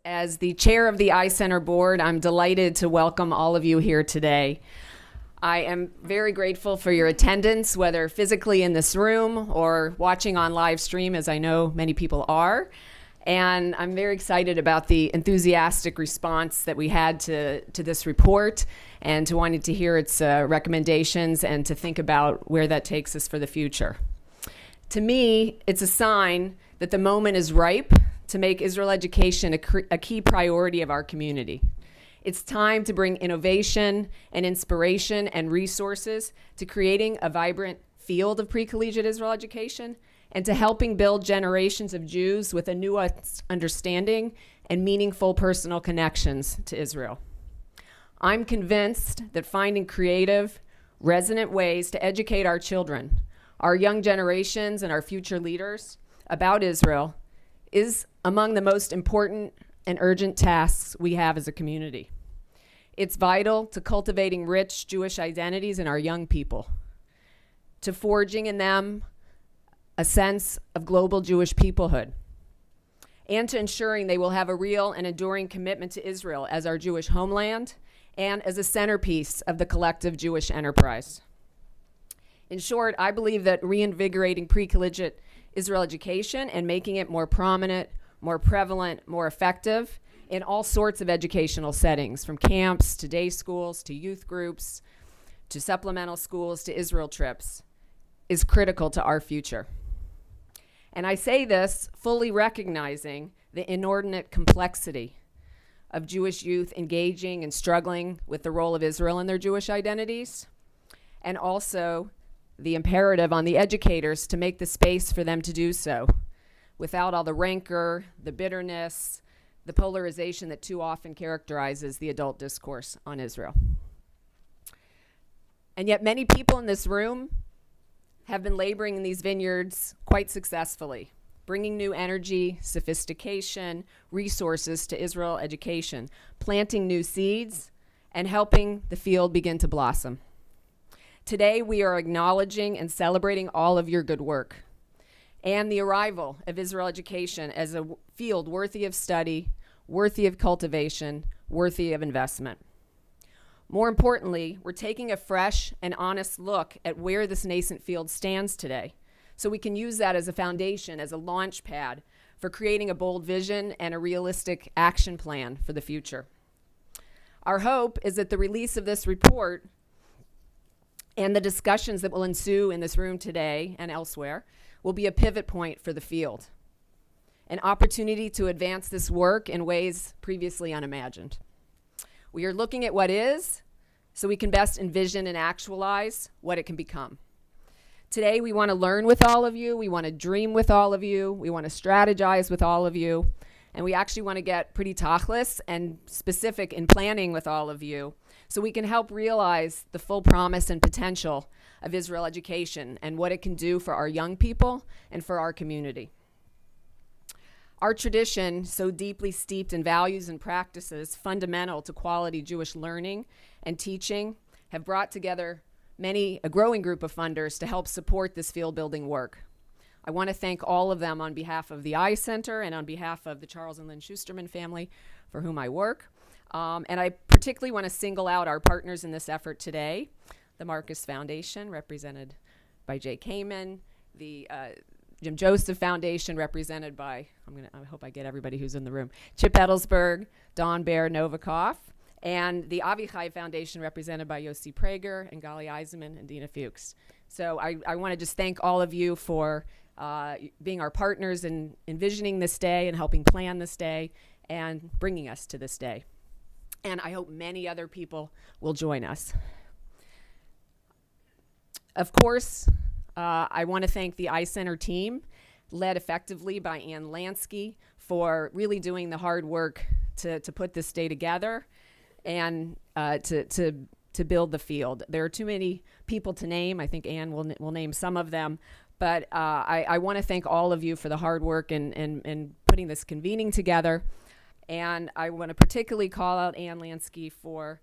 As the chair of the iCenter board, I'm delighted to welcome all of you here today. I am very grateful for your attendance, whether physically in this room or watching on live stream, as I know many people are. And I'm very excited about the enthusiastic response that we had to this report and to wanting to hear its recommendations and to think about where that takes us for the future. To me, it's a sign that the moment is ripe to make Israel education a key priority of our community. It's time to bring innovation and inspiration and resources to creating a vibrant field of pre-collegiate Israel education and to helping build generations of Jews with a new understanding and meaningful personal connections to Israel. I'm convinced that finding creative, resonant ways to educate our children, our young generations, and our future leaders about Israel is among the most important and urgent tasks we have as a community. It's vital to cultivating rich Jewish identities in our young people, to forging in them a sense of global Jewish peoplehood, and to ensuring they will have a real and enduring commitment to Israel as our Jewish homeland and as a centerpiece of the collective Jewish enterprise. In short, I believe that reinvigorating pre-collegiate Israel education and making it more prominent, more prevalent, more effective in all sorts of educational settings, from camps to day schools to youth groups to supplemental schools to Israel trips, is critical to our future. And I say this fully recognizing the inordinate complexity of Jewish youth engaging and struggling with the role of Israel in their Jewish identities, and also the imperative on the educators to make the space for them to do so without all the rancor, the bitterness, the polarization that too often characterizes the adult discourse on Israel. And yet many people in this room have been laboring in these vineyards quite successfully, bringing new energy, sophistication, resources to Israel education, planting new seeds, and helping the field begin to blossom. Today, we are acknowledging and celebrating all of your good work and the arrival of Israel education as a field worthy of study, worthy of cultivation, worthy of investment. More importantly, we're taking a fresh and honest look at where this nascent field stands today, so we can use that as a foundation, as a launch pad for creating a bold vision and a realistic action plan for the future. Our hope is that the release of this report and the discussions that will ensue in this room today and elsewhere will be a pivot point for the field, an opportunity to advance this work in ways previously unimagined. We are looking at what is, so we can best envision and actualize what it can become. Today, we want to learn with all of you, we want to dream with all of you, we want to strategize with all of you, and we actually want to get pretty tachlis and specific in planning with all of you so we can help realize the full promise and potential of Israel education and what it can do for our young people and for our community. Our tradition, so deeply steeped in values and practices fundamental to quality Jewish learning and teaching, have brought together a growing group of funders to help support this field building work. I want to thank all of them on behalf of the iCenter and on behalf of the Charles and Lynn Schusterman family for whom I work. And I particularly want to single out our partners in this effort today, the Marcus Foundation, represented by Jay Kamen, the Jim Joseph Foundation, represented by, I hope I get everybody who's in the room, Chip Edelsberg, Don Baer Novikov, and the AVI CHAI Foundation, represented by Yossi Prager and Gali Eisenman and Dina Fuchs. So I want to just thank all of you for being our partners in envisioning this day and helping plan this day and bringing us to this day. And I hope many other people will join us. Of course, I want to thank the iCenter team, led effectively by Ann Lansky, for really doing the hard work to put this day together and to build the field. There are too many people to name. I think Ann will name some of them. But I want to thank all of you for the hard work in putting this convening together. And I want to particularly call out Ann Lansky for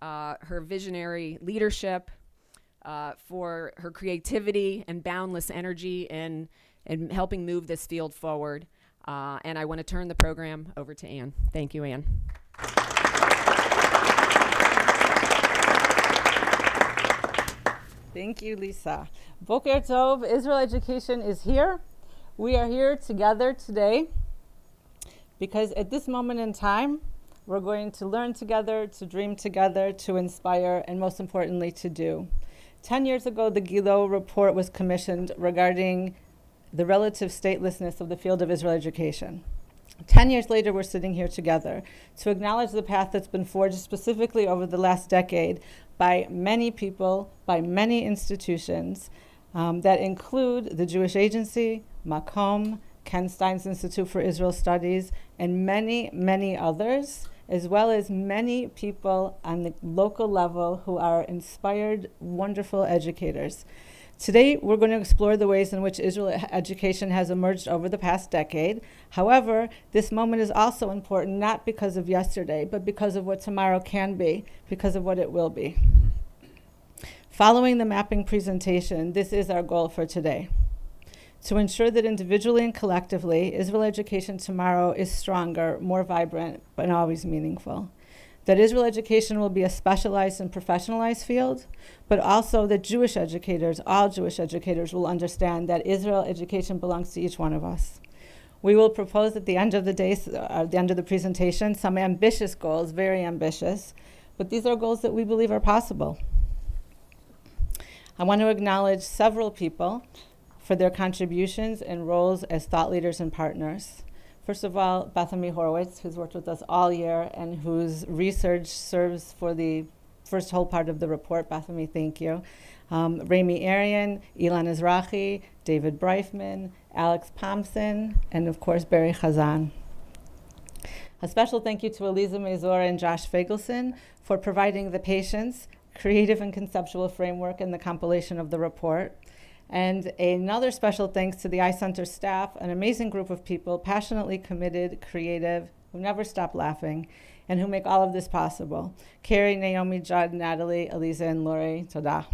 her visionary leadership, for her creativity and boundless energy in helping move this field forward. And I want to turn the program over to Ann. Thank you, Ann. Thank you, Lisa. Boker Tov, Israel Education is here. We are here together today because at this moment in time, we're going to learn together, to dream together, to inspire, and most importantly, to do. 10 years ago, the Gilo report was commissioned regarding the relative statelessness of the field of Israel education. 10 years later, we're sitting here together to acknowledge the path that's been forged specifically over the last decade by many people, by many institutions that include the Jewish Agency, Makom, Ken Stein's Institute for Israel Studies, and many, many others, as well as many people on the local level who are inspired, wonderful educators. Today, we're going to explore the ways in which Israel education has emerged over the past decade. However, this moment is also important, not because of yesterday, but because of what tomorrow can be, because of what it will be. Following the mapping presentation, this is our goal for today: to ensure that individually and collectively, Israel education tomorrow is stronger, more vibrant, but always meaningful. That Israel education will be a specialized and professionalized field, but also that Jewish educators, all Jewish educators, will understand that Israel education belongs to each one of us. We will propose at the end of the day, at the end of the presentation, some ambitious goals, very ambitious, but these are goals that we believe are possible. I want to acknowledge several people for their contributions and roles as thought leaders and partners. First of all, Bethany Horowitz, who's worked with us all year and whose research serves for the first whole part of the report. Bethany, thank you. Rami Arian, Ilan Ezrahi, David Breifman, Alex Pomson, and of course, Barry Chazan. A special thank you to Eliza Mazur and Josh Fagelson for providing the patience, creative and conceptual framework in the compilation of the report. And another special thanks to the iCenter staff, an amazing group of people, passionately committed, creative, who never stop laughing, and who make all of this possible. Carrie, Naomi, Judd, Natalie, Eliza, and Lori, toda.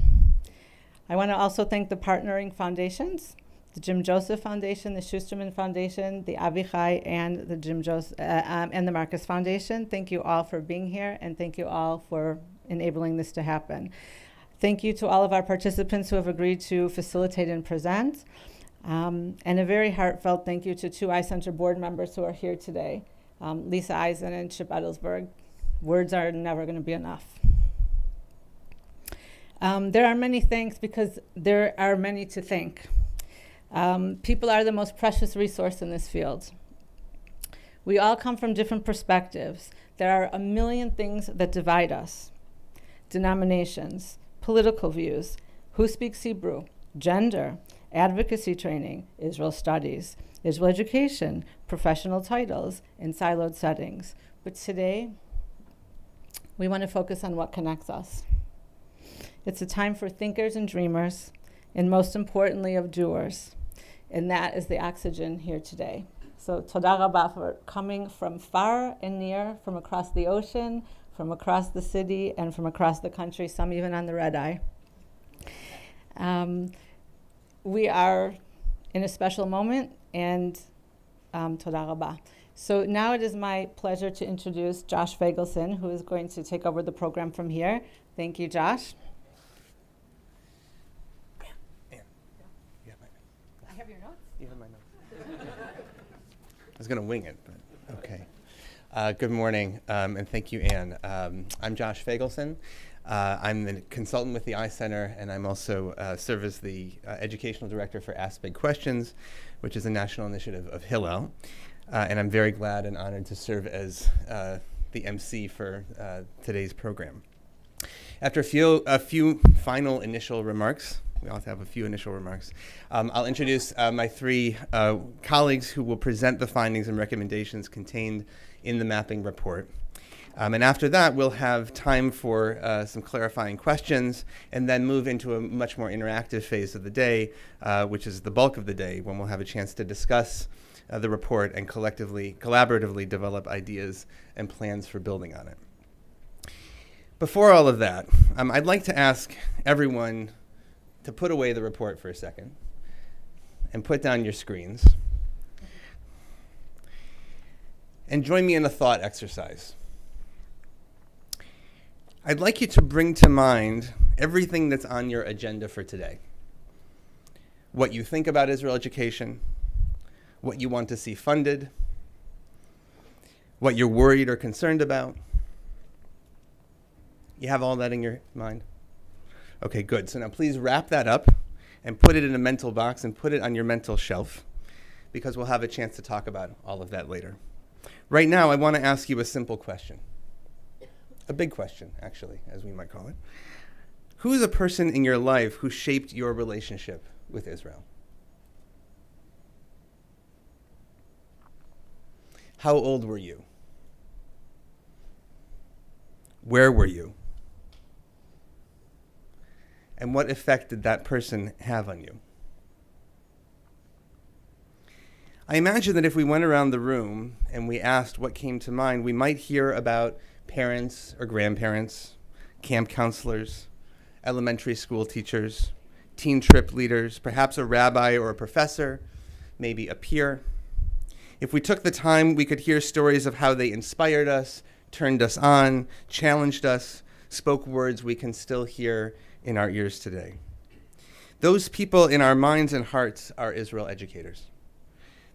I want to also thank the partnering foundations, the Jim Joseph Foundation, the Schusterman Foundation, the AVI CHAI, and the Jim Joseph and the Marcus Foundation. Thank you all for being here, and thank you all for enabling this to happen. Thank you to all of our participants who have agreed to facilitate and present. And a very heartfelt thank you to two iCenter board members who are here today, Lisa Eisen and Chip Edelsberg. Words are never going to be enough. There are many thanks because there are many to thank. People are the most precious resource in this field. We all come from different perspectives. There are a million things that divide us. Denominations, political views, who speaks Hebrew, gender, advocacy training, Israel studies, Israel education, professional titles, in siloed settings. But today, we want to focus on what connects us. It's a time for thinkers and dreamers, and most importantly, of doers. And that is the oxygen here today. So toda rabah for coming from far and near, from across the ocean, from across the city, and from across the country, some even on the red eye. We are in a special moment, and toda rabah. So now it is my pleasure to introduce Josh Fagelson, who is going to take over the program from here. Thank you, Josh. I have your notes. You have my notes. I was going to wing it, but okay. Good morning, and thank you, Ann. I'm Josh Fagelson. I'm the consultant with the iCenter, and I'm also serve as the educational director for Ask Big Questions, which is a national initiative of Hillel. And I'm very glad and honored to serve as the MC for today's program. After a few final initial remarks, we all have a few initial remarks. I'll introduce my three colleagues who will present the findings and recommendations contained in the mapping report. And after that, we'll have time for some clarifying questions and then move into a much more interactive phase of the day, which is the bulk of the day, when we'll have a chance to discuss the report and collaboratively develop ideas and plans for building on it. Before all of that, I'd like to ask everyone to put away the report for a second and put down your screens. and join me in a thought exercise. I'd like you to bring to mind everything that's on your agenda for today. What you think about Israel education, what you want to see funded, what you're worried or concerned about. You have all that in your mind? Okay, good. So now please wrap that up and put it in a mental box and put it on your mental shelf, because we'll have a chance to talk about all of that later. Right now, I want to ask you a simple question. A big question, actually, as we might call it. Who is a person in your life who shaped your relationship with Israel? How old were you? Where were you? And what effect did that person have on you? I imagine that if we went around the room and we asked what came to mind, we might hear about parents or grandparents, camp counselors, elementary school teachers, teen trip leaders, perhaps a rabbi or a professor, maybe a peer. If we took the time, we could hear stories of how they inspired us, turned us on, challenged us, spoke words we can still hear in our ears today. Those people in our minds and hearts are Israel educators.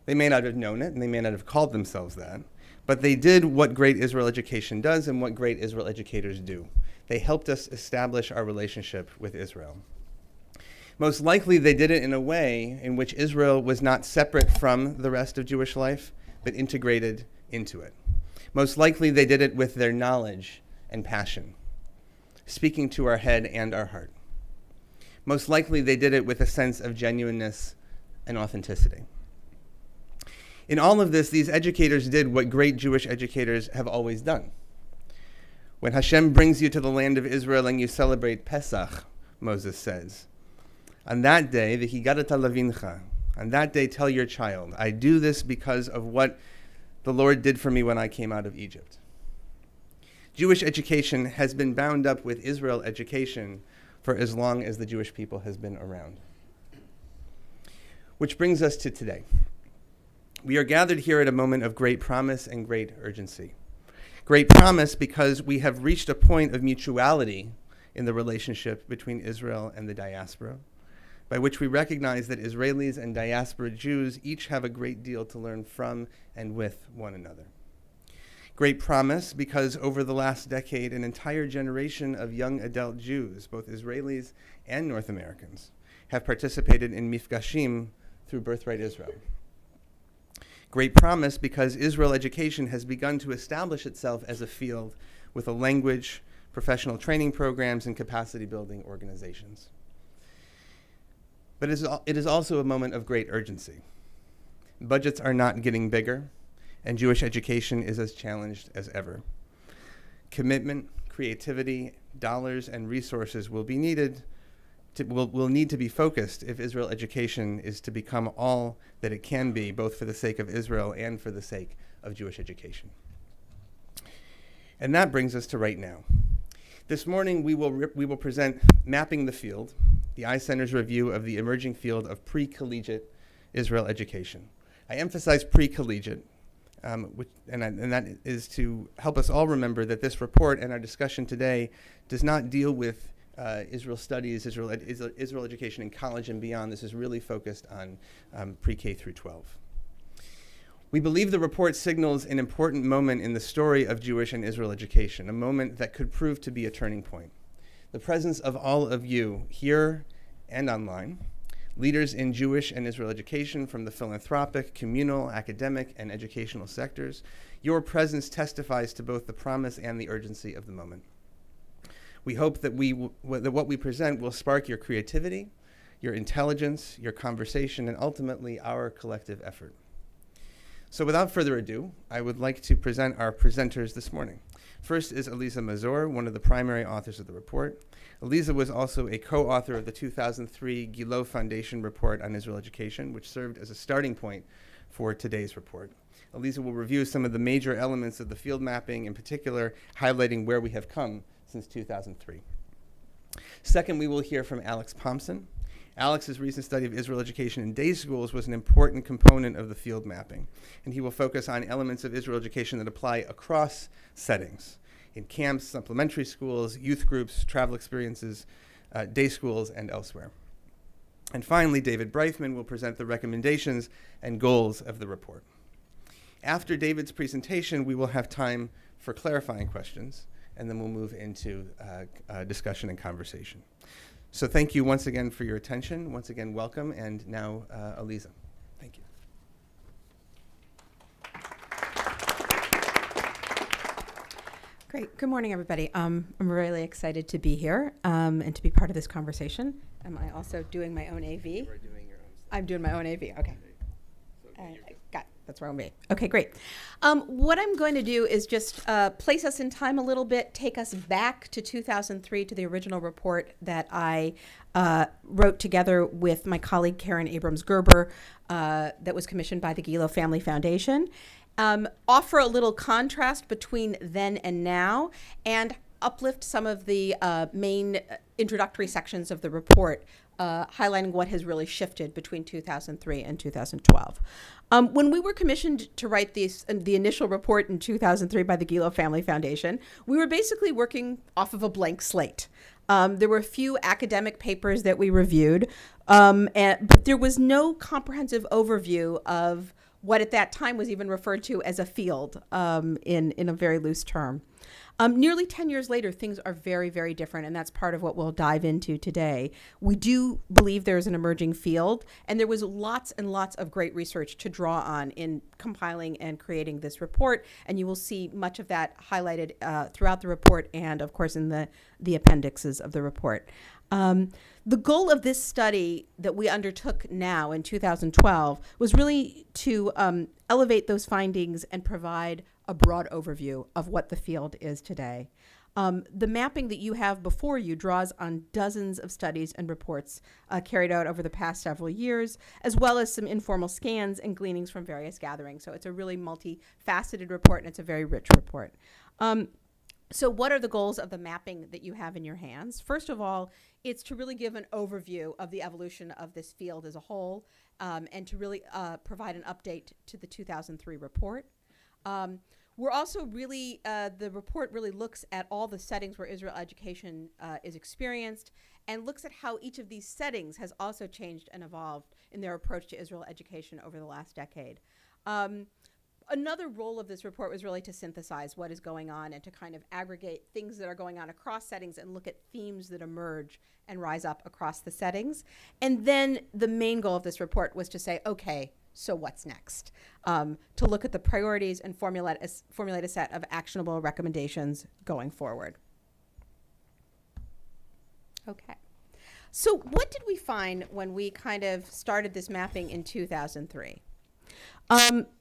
They may not have known it, and they may not have called themselves that, but they did what great Israel education does and what great Israel educators do. They helped us establish our relationship with Israel. Most likely, they did it in a way in which Israel was not separate from the rest of Jewish life, but integrated into it. Most likely, they did it with their knowledge and passion, speaking to our head and our heart. Most likely, they did it with a sense of genuineness and authenticity. In all of this, these educators did what great Jewish educators have always done. When Hashem brings you to the land of Israel and you celebrate Pesach, Moses says, on that day, v'higadata lavincha, on that day tell your child, I do this because of what the Lord did for me when I came out of Egypt. Jewish education has been bound up with Israel education for as long as the Jewish people has been around. Which brings us to today. We are gathered here at a moment of great promise and great urgency. Great promise because we have reached a point of mutuality in the relationship between Israel and the diaspora, by which we recognize that Israelis and diaspora Jews each have a great deal to learn from and with one another. Great promise because over the last decade, an entire generation of young adult Jews, both Israelis and North Americans, have participated in mifgashim through Birthright Israel. Great promise because Israel education has begun to establish itself as a field with a language, professional training programs, and capacity building organizations. But it is also a moment of great urgency. Budgets are not getting bigger, and Jewish education is as challenged as ever. Commitment, creativity, dollars, and resources will need to be focused if Israel education is to become all that it can be, both for the sake of Israel and for the sake of Jewish education. And that brings us to right now. This morning, we will present Mapping the Field, the iCenter's review of the emerging field of pre-collegiate Israel education. I emphasize pre-collegiate, and that is to help us all remember that this report and our discussion today does not deal with Israel studies, Israel education in college and beyond. This is really focused on pre-K through 12. We believe the report signals an important moment in the story of Jewish and Israel education, a moment that could prove to be a turning point. The presence of all of you here and online, leaders in Jewish and Israel education from the philanthropic, communal, academic, and educational sectors, your presence testifies to both the promise and the urgency of the moment. We hope that what we present will spark your creativity, your intelligence, your conversation, and ultimately our collective effort. So without further ado, I would like to present our presenters this morning. First is Eliza Mazor, one of the primary authors of the report. Eliza was also a co-author of the 2003 Gilo Foundation report on Israel education, which served as a starting point for today's report. Eliza will review some of the major elements of the field mapping, in particular highlighting where we have come since 2003. Second, we will hear from Alex Thompson. Alex's recent study of Israel education in day schools was an important component of the field mapping, and he will focus on elements of Israel education that apply across settings, in camps, supplementary schools, youth groups, travel experiences, day schools, and elsewhere. And finally, David Breithman will present the recommendations and goals of the report. After David's presentation, we will have time for clarifying questions, and then we'll move into discussion and conversation. So thank you once again for your attention. Once again, welcome. And now, Aliza. Thank you. Great. Good morning, everybody. I'm really excited to be here and to be part of this conversation. Am I also doing my own AV? You are doing your own stuff. I'm doing my own AV. Okay. So Got it. That's where I'm be. Okay, great. What I'm going to do is just place us in time a little bit, take us back to 2003 to the original report that I wrote together with my colleague Karen Abrams-Gerber that was commissioned by the Gilo Family Foundation. Offer a little contrast between then and now, and uplift some of the main introductory sections of the report, highlighting what has really shifted between 2003 and 2012. When we were commissioned to write the initial report in 2003 by the Gilo Family Foundation, we were basically working off of a blank slate. There were a few academic papers that we reviewed, but there was no comprehensive overview of what at that time was even referred to as a field in a very loose term. Nearly 10 years later, things are very, very different, and that's part of what we'll dive into today. We do believe there's an emerging field, and there was lots and lots of great research to draw on in compiling and creating this report, and you will see much of that highlighted throughout the report and, of course, in the appendixes of the report. The goal of this study that we undertook now in 2012 was really to elevate those findings and provide a broad overview of what the field is today. The mapping that you have before you draws on dozens of studies and reports carried out over the past several years, as well as some informal scans and gleanings from various gatherings. So it's a really multifaceted report, and it's a very rich report. So what are the goals of the mapping that you have in your hands? First of all, it's to really give an overview of the evolution of this field as a whole, and to really provide an update to the 2003 report. We're also really, the report really looks at all the settings where Israel education is experienced, and looks at how each of these settings has also changed and evolved in their approach to Israel education over the last decade. Another role of this report was really to synthesize what is going on and to kind of aggregate things that are going on across settings and look at themes that emerge and rise up across the settings. And then the main goal of this report was to say, okay, so what's next? To look at the priorities and formulate a set of actionable recommendations going forward. Okay. So what did we find when we kind of started this mapping in 2003?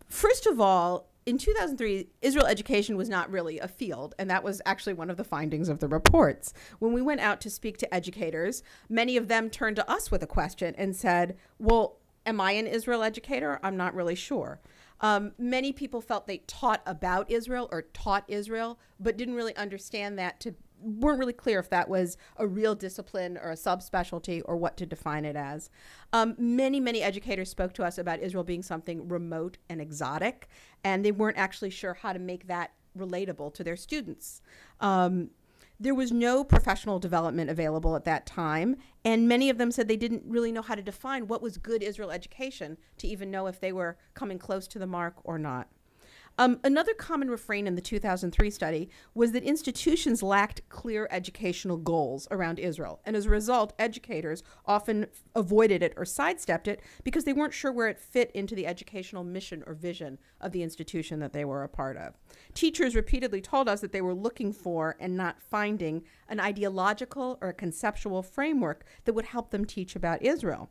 First of all, in 2003, Israel education was not really a field, and that was actually one of the findings of the reports. When we went out to speak to educators, many of them turned to us with a question and said, well, am I an Israel educator? I'm not really sure. Many people felt they taught about Israel or taught Israel, but didn't really understand that, weren't really clear if that was a real discipline or a subspecialty or what to define it as. Many educators spoke to us about Israel being something remote and exotic, and they weren't actually sure how to make that relatable to their students. There was no professional development available at that time, and many of them said they didn't really know how to define what was good Israel education to even know if they were coming close to the mark or not. Another common refrain in the 2003 study was that institutions lacked clear educational goals around Israel, and as a result, educators often avoided it or sidestepped it because they weren't sure where it fit into the educational mission or vision of the institution that they were a part of. Teachers repeatedly told us that they were looking for and not finding an ideological or a conceptual framework that would help them teach about Israel.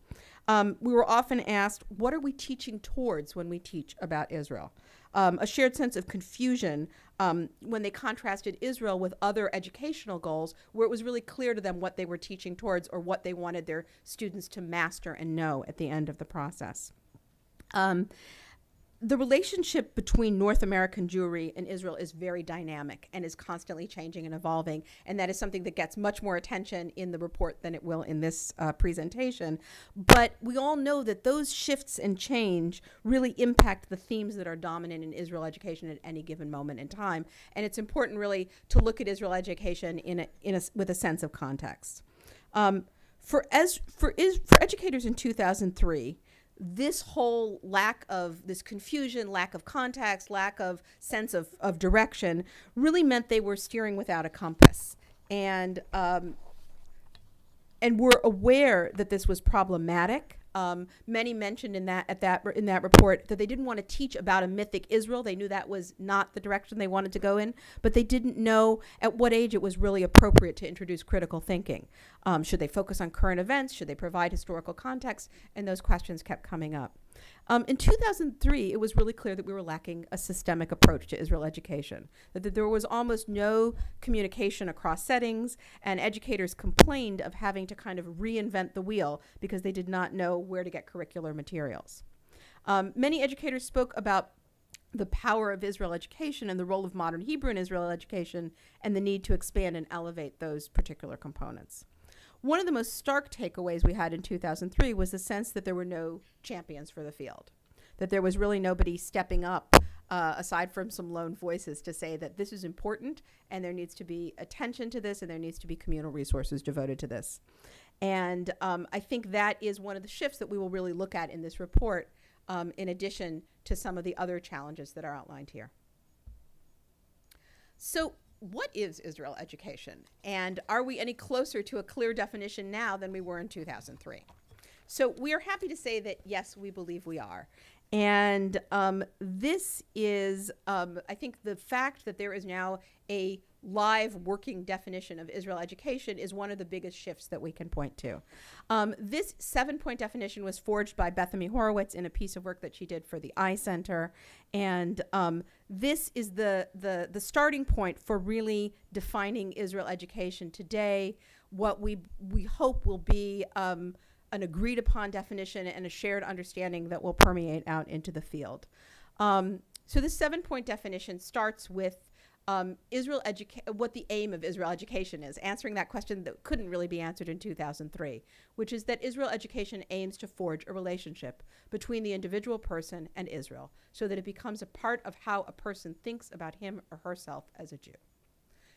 We were often asked, what are we teaching towards when we teach about Israel? A shared sense of confusion when they contrasted Israel with other educational goals where it was really clear to them what they were teaching towards or what they wanted their students to master and know at the end of the process. the relationship between North American Jewry and Israel is very dynamic and is constantly changing and evolving. And that is something that gets much more attention in the report than it will in this presentation. But we all know that those shifts and change really impact the themes that are dominant in Israel education at any given moment in time. And it's important really to look at Israel education with a sense of context. For educators in 2003, this whole lack of this confusion, lack of context, lack of sense of direction really meant they were steering without a compass. And were aware that this was problematic. Many mentioned in that report that they didn't want to teach about a mythic Israel. They knew that was not the direction they wanted to go in, but they didn't know at what age it was really appropriate to introduce critical thinking. Should they focus on current events? Should they provide historical context? And those questions kept coming up. In 2003, it was really clear that we were lacking a systemic approach to Israel education, that there was almost no communication across settings, and educators complained of having to kind of reinvent the wheel because they did not know where to get curricular materials. Many educators spoke about the power of Israel education and the role of modern Hebrew in Israel education and the need to expand and elevate those particular components. One of the most stark takeaways we had in 2003 was the sense that there were no champions for the field, that there was really nobody stepping up aside from some lone voices to say that this is important and there needs to be attention to this and there needs to be communal resources devoted to this. And I think that is one of the shifts that we will really look at in this report, in addition to some of the other challenges that are outlined here. So, what is Israel education? And are we any closer to a clear definition now than we were in 2003? So we are happy to say that, yes, we believe we are. And this is, I think the fact that there is now a live working definition of Israel education is one of the biggest shifts that we can point to. This 7-point definition was forged by Bethany Horowitz in a piece of work that she did for the iCenter. And this is the starting point for really defining Israel education today, what we hope will be an agreed upon definition and a shared understanding that will permeate out into the field. So this 7-point definition starts with what the aim of Israel education is, answering that question that couldn't really be answered in 2003, which is that Israel education aims to forge a relationship between the individual person and Israel so that it becomes a part of how a person thinks about him or herself as a Jew.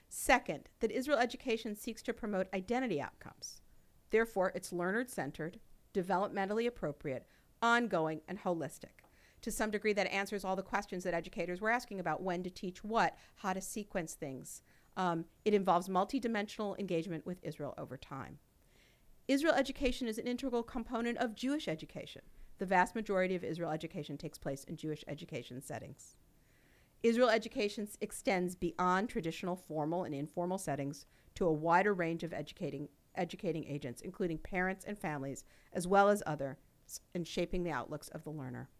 Second, that Israel education seeks to promote identity outcomes. Therefore, it's learner-centered, developmentally appropriate, ongoing, and holistic. To some degree, that answers all the questions that educators were asking about when to teach what, how to sequence things. It involves multidimensional engagement with Israel over time. Israel education is an integral component of Jewish education. The vast majority of Israel education takes place in Jewish education settings. Israel education extends beyond traditional formal and informal settings to a wider range of educating agents, including parents and families, as well as others, in shaping the outlooks of the learner.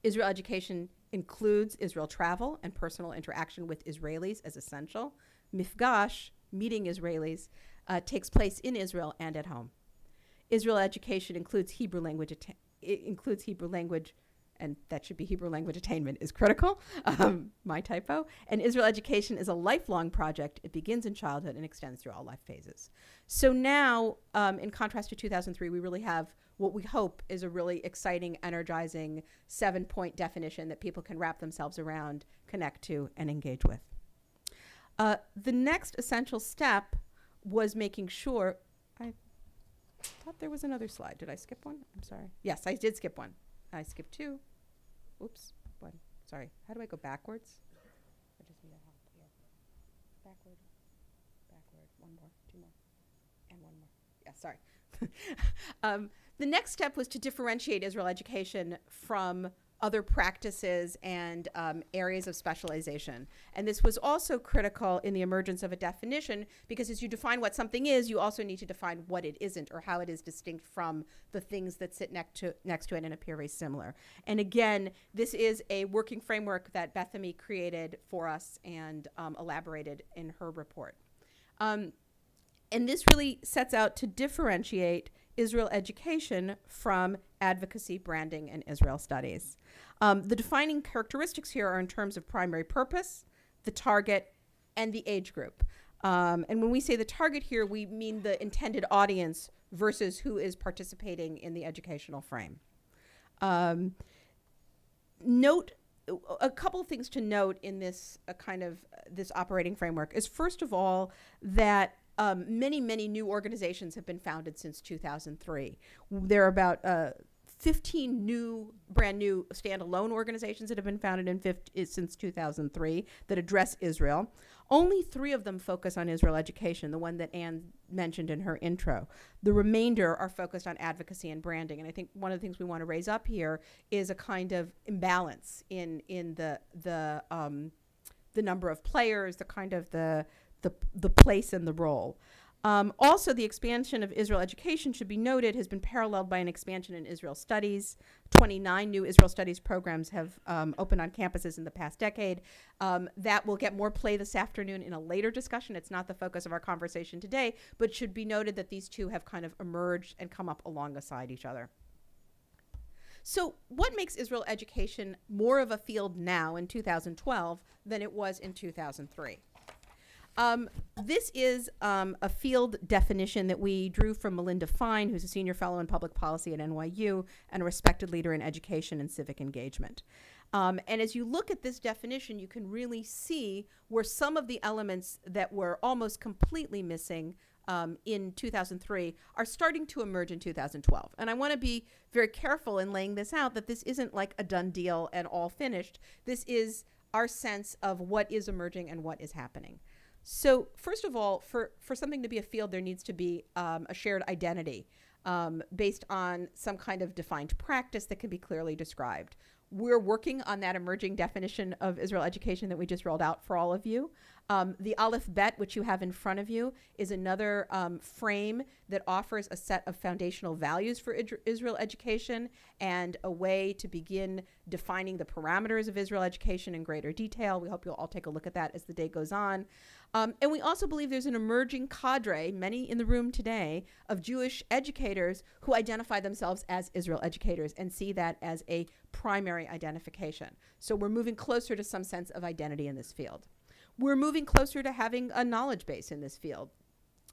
Israel education includes Israel travel and personal interaction with Israelis as essential. Mifgash, meeting Israelis, takes place in Israel and at home. Israel education includes Hebrew language, and that should be Hebrew language attainment is critical, my typo. And Israel education is a lifelong project. It begins in childhood and extends through all life phases. So now, in contrast to 2003, we really have what we hope is a really exciting, energizing 7-point definition that people can wrap themselves around, connect to, and engage with. The next essential step was making sure, I thought there was another slide. Did I skip one? I'm sorry. Yes, I did skip one. I skipped 2. Oops, 1. Sorry. How do I go backwards? I just need help here. Backward, 1 more, 2 more, and 1 more. Yeah, sorry. The next step was to differentiate Israel education from other practices and areas of specialization. And this was also critical in the emergence of a definition, because as you define what something is, you also need to define what it isn't, or how it is distinct from the things that sit next to it and appear very similar. And again, this is a working framework that Bethany created for us and elaborated in her report. And this really sets out to differentiate Israel education from advocacy, branding, and Israel studies. The defining characteristics here are in terms of primary purpose, the target, and the age group. And when we say the target here, we mean the intended audience versus who is participating in the educational frame. Note a couple of things to note in this this operating framework is, first of all, that many new organizations have been founded since 2003. There are about 15 brand new standalone organizations that have been founded since 2003 that address Israel. Only 3 of them focus on Israel education, the one that Anne mentioned in her intro. The remainder are focused on advocacy and branding. And I think one of the things we want to raise up here is a kind of imbalance in the number of players, the place and the role. Also, the expansion of Israel education, should be noted, has been paralleled by an expansion in Israel studies. 29 new Israel studies programs have opened on campuses in the past decade. That will get more play this afternoon in a later discussion. It's not the focus of our conversation today, but should be noted that these two have kind of emerged and come up alongside each other. So what makes Israel education more of a field now in 2012 than it was in 2003? This is a field definition that we drew from Melinda Fine, who's a senior fellow in public policy at NYU and a respected leader in education and civic engagement. And as you look at this definition, you can really see where some of the elements that were almost completely missing in 2003 are starting to emerge in 2012. And I want to be very careful in laying this out, that this isn't like a done deal and all finished. This is our sense of what is emerging and what is happening. So first of all, for something to be a field, there needs to be a shared identity based on some kind of defined practice that can be clearly described. We're working on that emerging definition of Israel education that we just rolled out for all of you. The Aleph Bet, which you have in front of you, is another frame that offers a set of foundational values for Israel education and a way to begin defining the parameters of Israel education in greater detail. We hope you'll all take a look at that as the day goes on. And we also believe there's an emerging cadre, many in the room today, of Jewish educators who identify themselves as Israel educators and see that as a primary identification. So we're moving closer to some sense of identity in this field. We're moving closer to having a knowledge base in this field.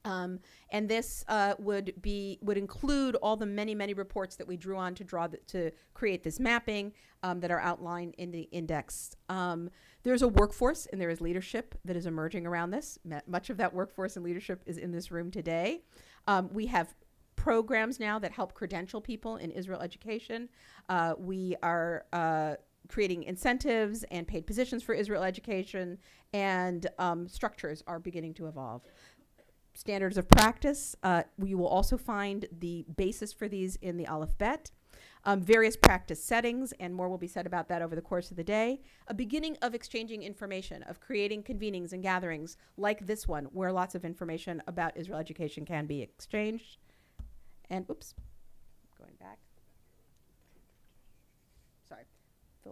And this would include all the many reports that we drew on to create this mapping that are outlined in the index. There's a workforce and there is leadership that is emerging around this. Much of that workforce and leadership is in this room today. We have programs now that help credential people in Israel education. We are creating incentives and paid positions for Israel education, and structures are beginning to evolve. Standards of practice, we will also find the basis for these in the Aleph Bet. Various practice settings, and more will be said about that over the course of the day. A beginning of exchanging information, of creating convenings and gatherings like this one, where lots of information about Israel education can be exchanged. And, oops, going back. Sorry. The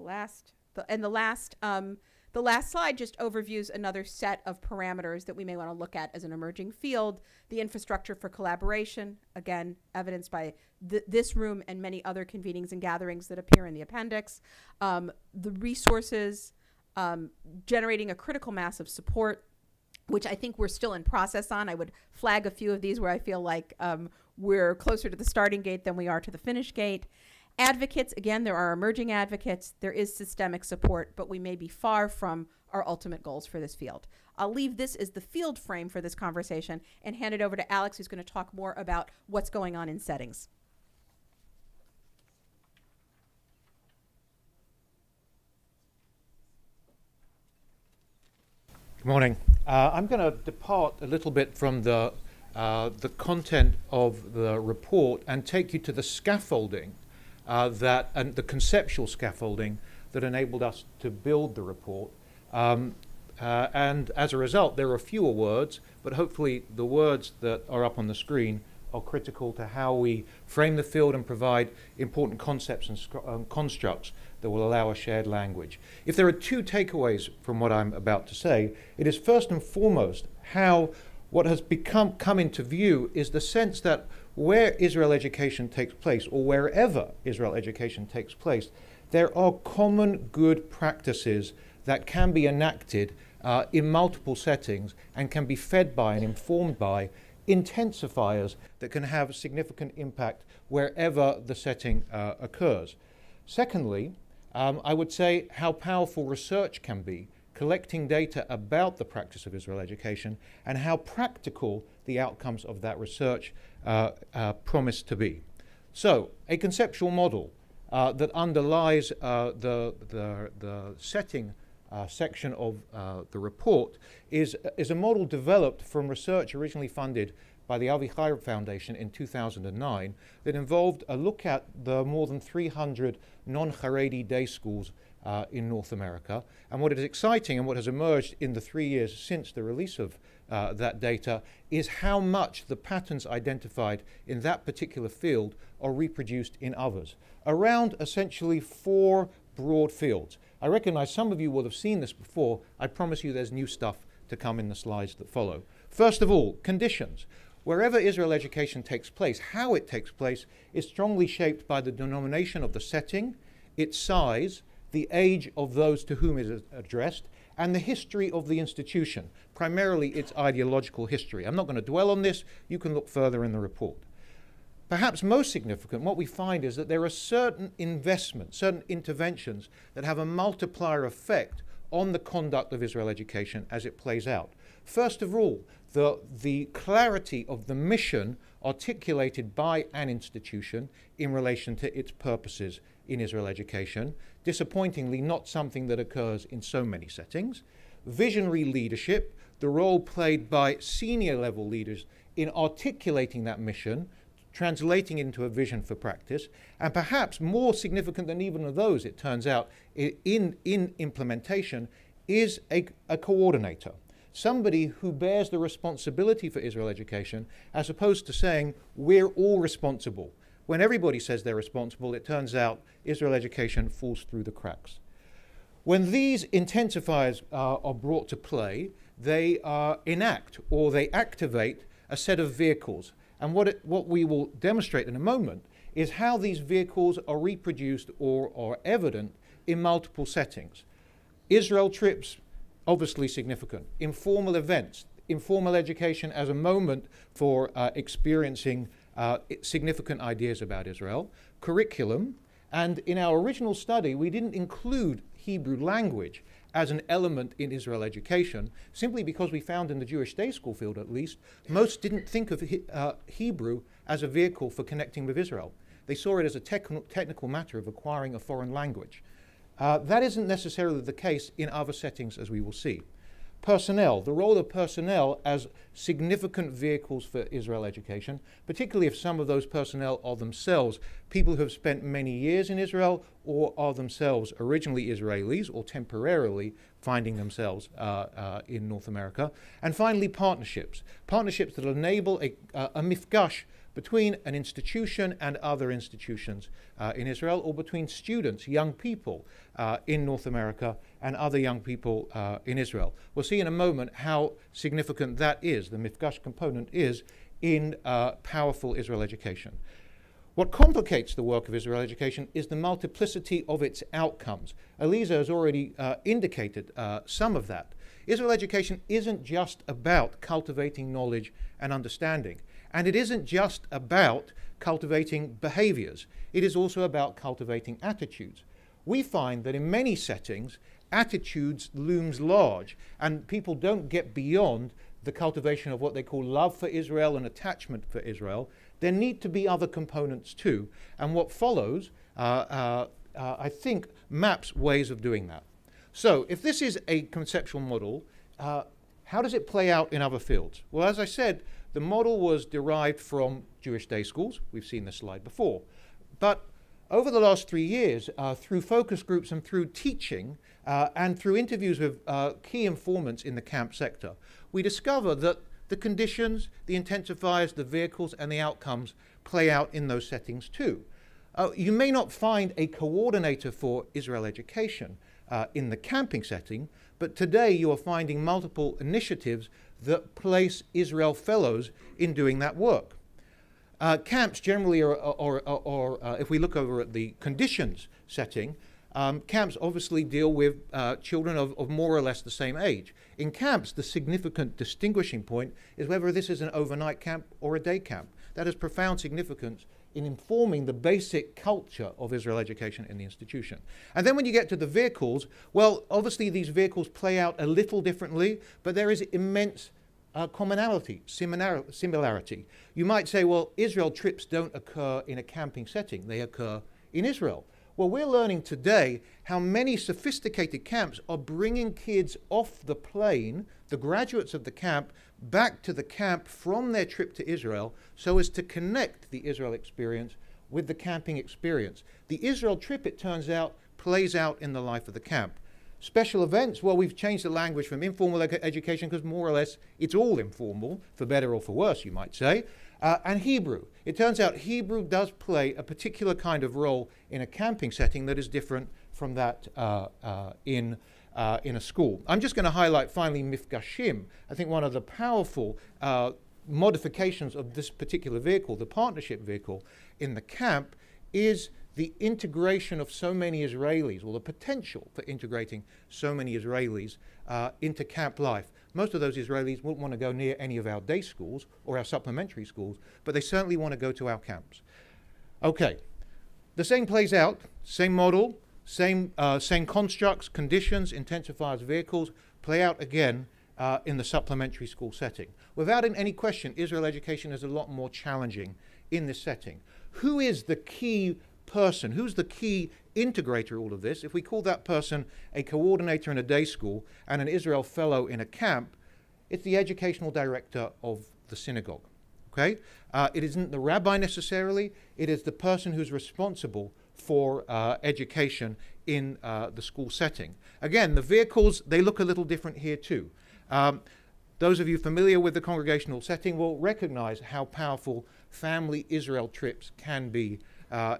last slide just overviews another set of parameters that we may want to look at as an emerging field. The infrastructure for collaboration, again, evidenced by this room and many other convenings and gatherings that appear in the appendix. The resources, generating a critical mass of support, which I think we're still in process on. I would flag a few of these where I feel like we're closer to the starting gate than we are to the finish gate. Advocates, again, there are emerging advocates. There is systemic support, but we may be far from our ultimate goals for this field. I'll leave this as the field frame for this conversation and hand it over to Alex, who's going to talk more about what's going on in settings. Good morning. I'm going to depart a little bit from the content of the report and take you to the scaffolding and the conceptual scaffolding that enabled us to build the report. And as a result, there are fewer words, but hopefully the words that are up on the screen are critical to how we frame the field and provide important concepts and constructs that will allow a shared language. If there are two takeaways from what I'm about to say, it is first and foremost how what has come into view is the sense that where Israel education takes place, or wherever Israel education takes place, there are common good practices that can be enacted in multiple settings and can be fed by and informed by intensifiers that can have significant impact wherever the setting occurs. Secondly, I would say how powerful research can be, collecting data about the practice of Israel education and how practical the outcomes of that research promise to be. So, a conceptual model that underlies the setting section of the report is a model developed from research originally funded by the AVI CHAI Foundation in 2009 that involved a look at the more than 300 non-Haredi day schools in North America. And what is exciting and what has emerged in the 3 years since the release of that data is how much the patterns identified in that particular field are reproduced in others, around essentially 4 broad fields. I recognize some of you will have seen this before. I promise you there's new stuff to come in the slides that follow. First of all, conditions. Wherever Israel education takes place, how it takes place is strongly shaped by the denomination of the setting, its size, the age of those to whom it is addressed, and the history of the institution, primarily its ideological history. I'm not going to dwell on this. You can look further in the report. Perhaps most significant, what we find is that there are certain investments, certain interventions that have a multiplier effect on the conduct of Israel education as it plays out. First of all, the clarity of the mission articulated by an institution in relation to its purposes in Israel education, disappointingly not something that occurs in so many settings. Visionary leadership, the role played by senior level leaders in articulating that mission, translating into a vision for practice, and perhaps more significant than even of those, it turns out, in implementation, is a coordinator. Somebody who bears the responsibility for Israel education, as opposed to saying, we're all responsible. When everybody says they're responsible, it turns out Israel education falls through the cracks. When these intensifiers are brought to play, they enact or they activate a set of vehicles. And what we will demonstrate in a moment is how these vehicles are reproduced or are evident in multiple settings. Israel trips, obviously significant. Informal events, informal education as a moment for experiencing significant ideas about Israel. Curriculum, and in our original study, we didn't include Hebrew language as an element in Israel education, simply because we found in the Jewish day school field, at least, most didn't think of Hebrew as a vehicle for connecting with Israel. They saw it as a technical matter of acquiring a foreign language. That isn't necessarily the case in other settings, as we will see. Personnel, the role of personnel as significant vehicles for Israel education, particularly if some of those personnel are themselves people who have spent many years in Israel or are themselves originally Israelis or temporarily finding themselves in North America. And finally, partnerships. Partnerships that enable a mifgash between an institution and other institutions in Israel, or between students, young people in North America and other young people in Israel. We'll see in a moment how significant that is, the mifgash component is, in powerful Israel education. What complicates the work of Israel education is the multiplicity of its outcomes. Elisa has already indicated some of that. Israel education isn't just about cultivating knowledge and understanding. And it isn't just about cultivating behaviors. It is also about cultivating attitudes. We find that in many settings, attitudes looms large, and people don't get beyond the cultivation of what they call love for Israel and attachment for Israel. There need to be other components too. And what follows, I think, maps ways of doing that. So if this is a conceptual model, how does it play out in other fields? Well, as I said, the model was derived from Jewish day schools. We've seen this slide before. But over the last 3 years, through focus groups and through teaching and through interviews with key informants in the camp sector, we discover that the conditions, the intensifiers, the vehicles, and the outcomes play out in those settings too. You may not find a coordinator for Israel education in the camping setting, but today you are finding multiple initiatives that place Israel fellows in doing that work. Camps generally if we look over at the conditions setting, camps obviously deal with children of more or less the same age. In camps, the significant distinguishing point is whether this is an overnight camp or a day camp. That has profound significance in informing the basic culture of Israel education in the institution. And then when you get to the vehicles, well, obviously these vehicles play out a little differently, but there is immense commonality, similarity. You might say, well, Israel trips don't occur in a camping setting, they occur in Israel. Well, we're learning today how many sophisticated camps are bringing kids off the plane, the graduates of the camp, back to the camp from their trip to Israel so as to connect the Israel experience with the camping experience. The Israel trip, it turns out, plays out in the life of the camp. Special events, well, we've changed the language from informal education because more or less it's all informal, for better or for worse, you might say. And Hebrew. It turns out Hebrew does play a particular kind of role in a camping setting that is different from that in a school. I'm just going to highlight finally Mifgashim. I think one of the powerful modifications of this particular vehicle, the partnership vehicle in the camp, is the integration of so many Israelis, or the potential for integrating so many Israelis into camp life. Most of those Israelis wouldn't want to go near any of our day schools or our supplementary schools, but they certainly want to go to our camps. Okay, the same plays out, same model, same constructs, conditions, intensifiers, vehicles, play out again in the supplementary school setting. Without any question, Israel education is a lot more challenging in this setting. Who is the key person? Who's the key integrator of all of this? If we call that person a coordinator in a day school and an Israel fellow in a camp, it's the educational director of the synagogue. Okay? It isn't the rabbi necessarily, it is the person who's responsible for education in the school setting. Again, the vehicles, they look a little different here too. Those of you familiar with the congregational setting will recognize how powerful family Israel trips can be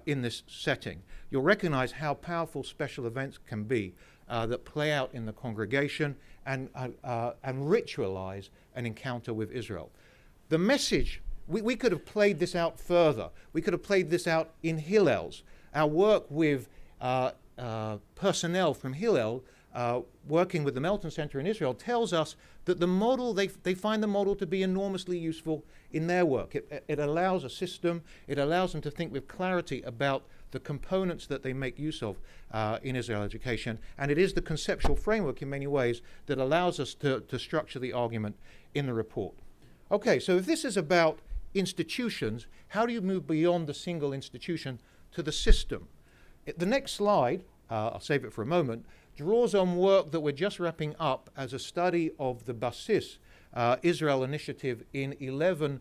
in this setting. You'll recognize how powerful special events can be that play out in the congregation and ritualize an encounter with Israel. The message, we could have played this out further. We could have played this out in Hillel's. Our work with personnel from Hillel working with the Melton Center in Israel tells us that the model, they find the model to be enormously useful in their work. It allows a system, it allows them to think with clarity about the components that they make use of in Israel education, and it is the conceptual framework in many ways that allows us to structure the argument in the report. Okay, so if this is about institutions, how do you move beyond the single institution to the system? The next slide, I'll save it for a moment, draws on work that we're just wrapping up as a study of the Basis Israel initiative in 11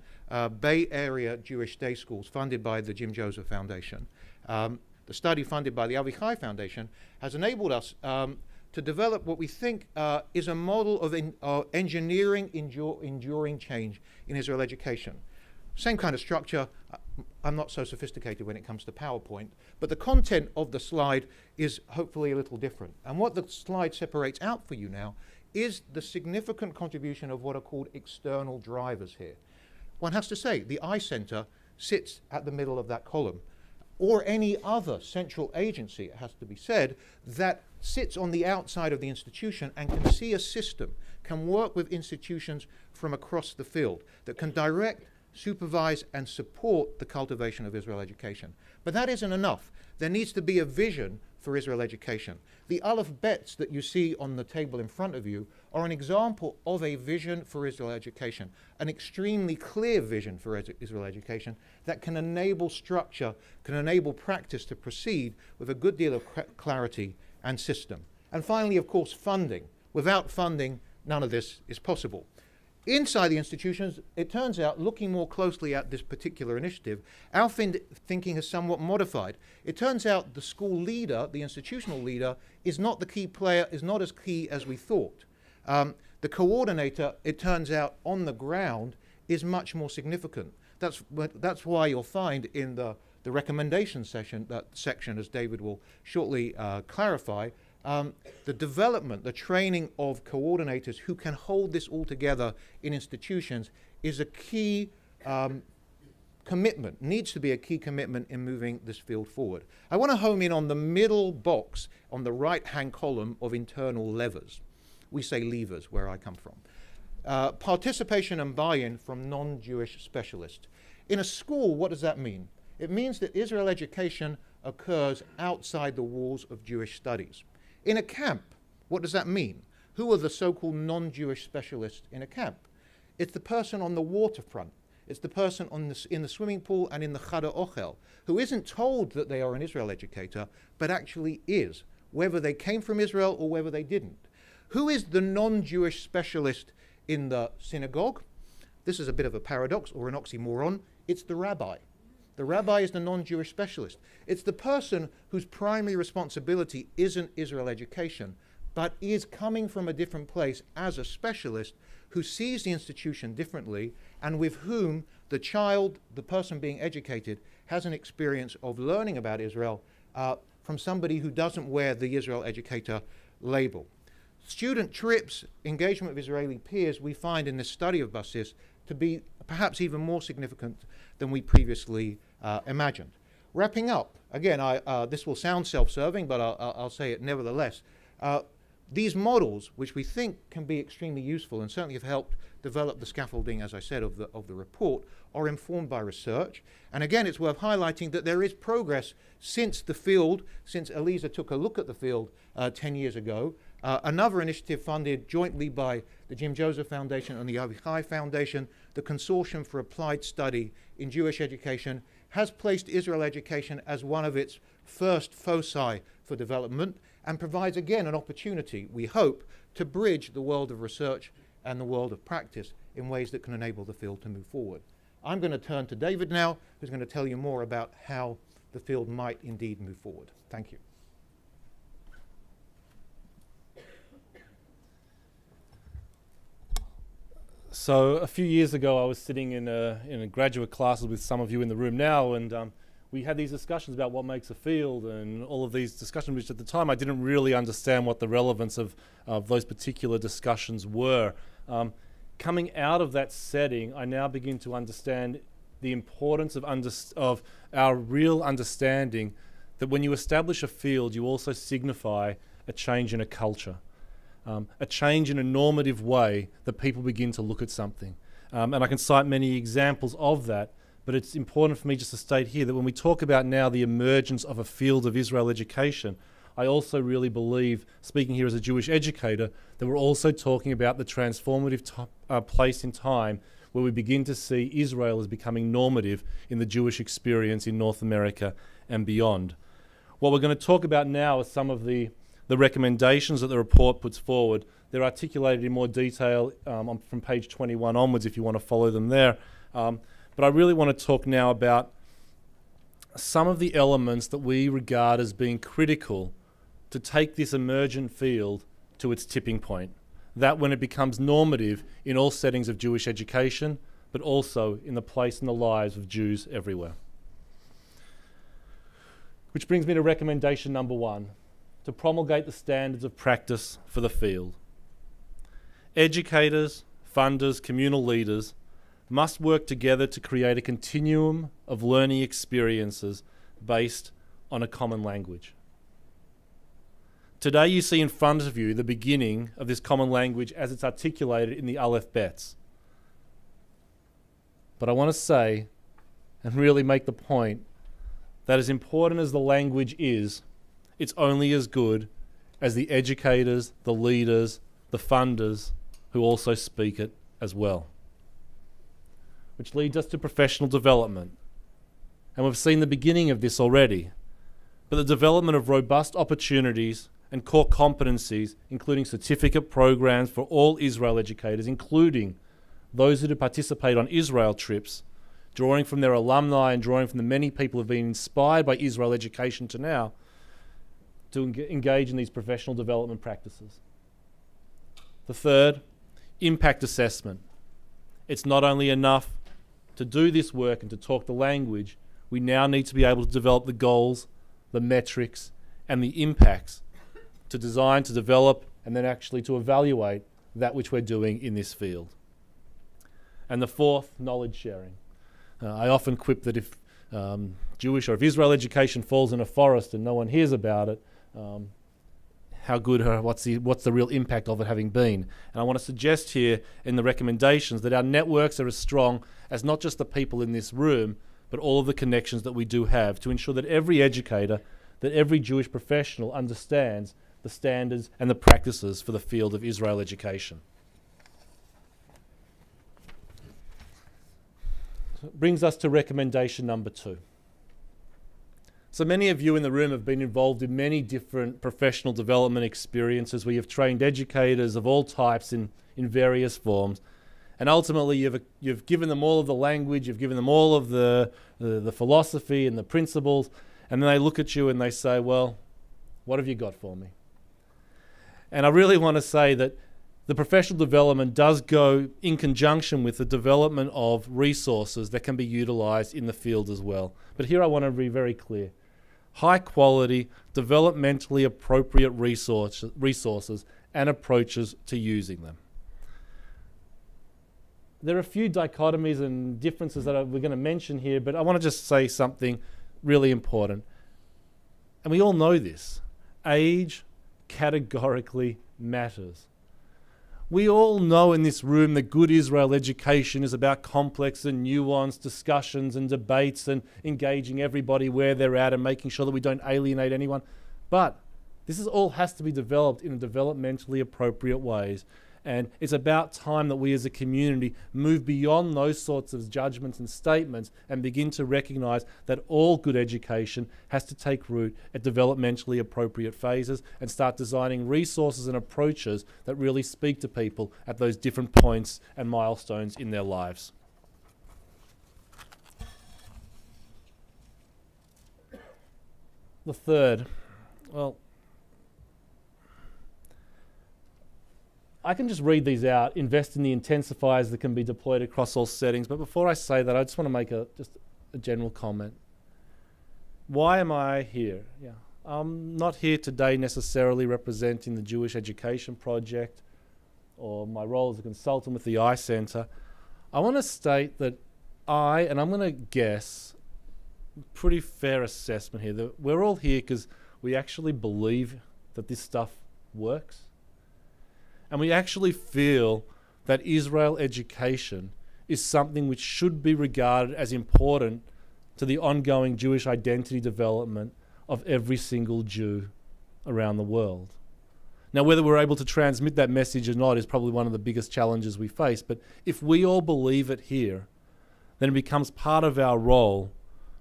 Bay Area Jewish day schools funded by the Jim Joseph Foundation. The study funded by the AVI CHAI Foundation has enabled us to develop what we think is a model of engineering enduring change in Israel education. Same kind of structure. I'm not so sophisticated when it comes to PowerPoint, but the content of the slide is hopefully a little different. And what the slide separates out for you now is the significant contribution of what are called external drivers here. One has to say, the iCenter sits at the middle of that column, or any other central agency, it has to be said, that sits on the outside of the institution and can see a system, can work with institutions from across the field, that can direct, supervise and support the cultivation of Israel education. But that isn't enough. There needs to be a vision for Israel education. The Aleph Bets that you see on the table in front of you are an example of a vision for Israel education, an extremely clear vision for Israel education that can enable structure, can enable practice to proceed with a good deal of clarity and system. And finally, of course, funding. Without funding, none of this is possible. Inside the institutions, it turns out, looking more closely at this particular initiative, our thinking has somewhat modified. It turns out the school leader, the institutional leader, is not the key player, is not as key as we thought. The coordinator, it turns out, on the ground, is much more significant. That's why you'll find in the recommendation section, as David will shortly clarify, the development, the training of coordinators who can hold this all together in institutions is a key commitment, needs to be a key commitment in moving this field forward. I want to home in on the middle box on the right-hand column of internal levers. We say levers where I come from. Participation and buy-in from non-Jewish specialists. In a school, what does that mean? It means that Israel education occurs outside the walls of Jewish studies. In a camp, what does that mean? Who are the so-called non-Jewish specialists in a camp? It's the person on the waterfront. It's the person in the swimming pool and in the Chada Ochel, who isn't told that they are an Israel educator, but actually is, whether they came from Israel or whether they didn't. Who is the non-Jewish specialist in the synagogue? This is a bit of a paradox or an oxymoron. It's the rabbi. The rabbi is the non-Jewish specialist. It's the person whose primary responsibility isn't Israel education, but is coming from a different place as a specialist who sees the institution differently and with whom the child, the person being educated, has an experience of learning about Israel from somebody who doesn't wear the Israel educator label. Student trips, engagement with Israeli peers, we find in this study of Basis to be perhaps even more significant than we previously imagined. Wrapping up, again, this will sound self-serving, but I'll say it nevertheless. These models, which we think can be extremely useful and certainly have helped develop the scaffolding, as I said, of the report, are informed by research. And again, it's worth highlighting that there is progress since the field, since Elisa took a look at the field 10 years ago. Another initiative funded jointly by the Jim Joseph Foundation and the AVI CHAI Foundation, the Consortium for Applied Study in Jewish Education, has placed Israel education as one of its first foci for development and provides again an opportunity, we hope, to bridge the world of research and the world of practice in ways that can enable the field to move forward. I'm going to turn to David now, who's going to tell you more about how the field might indeed move forward. Thank you. So a few years ago, I was sitting in a graduate classes with some of you in the room now, and we had these discussions about what makes a field and all of these discussions, which at the time I didn't really understand what the relevance of those particular discussions were. Coming out of that setting, I now begin to understand the importance of our real understanding that when you establish a field, you also signify a change in a culture. A change in a normative way that people begin to look at something. And I can cite many examples of that, but it's important for me just to state here that when we talk about now the emergence of a field of Israel education, I also really believe, speaking here as a Jewish educator, that we're also talking about the transformative place in time where we begin to see Israel as becoming normative in the Jewish experience in North America and beyond. What we're going to talk about now is some of the recommendations that the report puts forward. They're articulated in more detail from page 21 onwards if you want to follow them there. But I really want to talk now about some of the elements that we regard as being critical to take this emergent field to its tipping point. That when it becomes normative in all settings of Jewish education, but also in the place and the lives of Jews everywhere. Which brings me to recommendation number 1. To promulgate the standards of practice for the field. Educators, funders, communal leaders must work together to create a continuum of learning experiences based on a common language. Today you see in front of you the beginning of this common language as it's articulated in the Aleph Bets. But I want to say, and really make the point, that as important as the language is, it's only as good as the educators, the leaders, the funders who also speak it as well. Which leads us to professional development. And we've seen the beginning of this already. But the development of robust opportunities and core competencies, including certificate programs for all Israel educators, including those who do participate on Israel trips, drawing from their alumni and drawing from the many people who have been inspired by Israel education to now, to engage in these professional development practices. The third, impact assessment. It's not only enough to do this work and to talk the language, we now need to be able to develop the goals, the metrics, and the impacts to design, to develop, and then actually to evaluate that which we're doing in this field. And the fourth, knowledge sharing. I often quip that if Jewish or if Israel education falls in a forest and no one hears about it, how good or what's the real impact of it having been. And I want to suggest here in the recommendations that our networks are as strong as not just the people in this room, but all of the connections that we do have to ensure that every educator, that every Jewish professional understands the standards and the practices for the field of Israel education. So it brings us to recommendation number 2. So many of you in the room have been involved in many different professional development experiences where you've trained educators of all types in various forms. And ultimately you've given them all of the language, you've given them all of the philosophy and the principles, and then they look at you and they say, well, what have you got for me? And I really want to say that the professional development does go in conjunction with the development of resources that can be utilised in the field as well. But here I want to be very clear. High quality, developmentally appropriate resources and approaches to using them. There are a few dichotomies and differences that we're going to mention here, but I want to just say something really important. And we all know this. Age categorically matters. We all know in this room that good Israel education is about complex and nuanced discussions and debates and engaging everybody where they're at and making sure that we don't alienate anyone. But this all has to be developed in developmentally appropriate ways. And it's about time that we as a community move beyond those sorts of judgments and statements and begin to recognise that all good education has to take root at developmentally appropriate phases and start designing resources and approaches that really speak to people at those different points and milestones in their lives. The third, well, I can just read these out, invest in the intensifiers that can be deployed across all settings. But before I say that, I just want to make just a general comment. Why am I here? Yeah, I'm not here today necessarily representing the Jewish Education Project or my role as a consultant with the iCenter. I want to state that and I'm going to guess, pretty fair assessment here, that we're all here because we actually believe that this stuff works. And we actually feel that Israel education is something which should be regarded as important to the ongoing Jewish identity development of every single Jew around the world. Now, whether we're able to transmit that message or not is probably one of the biggest challenges we face. But if we all believe it here, then it becomes part of our role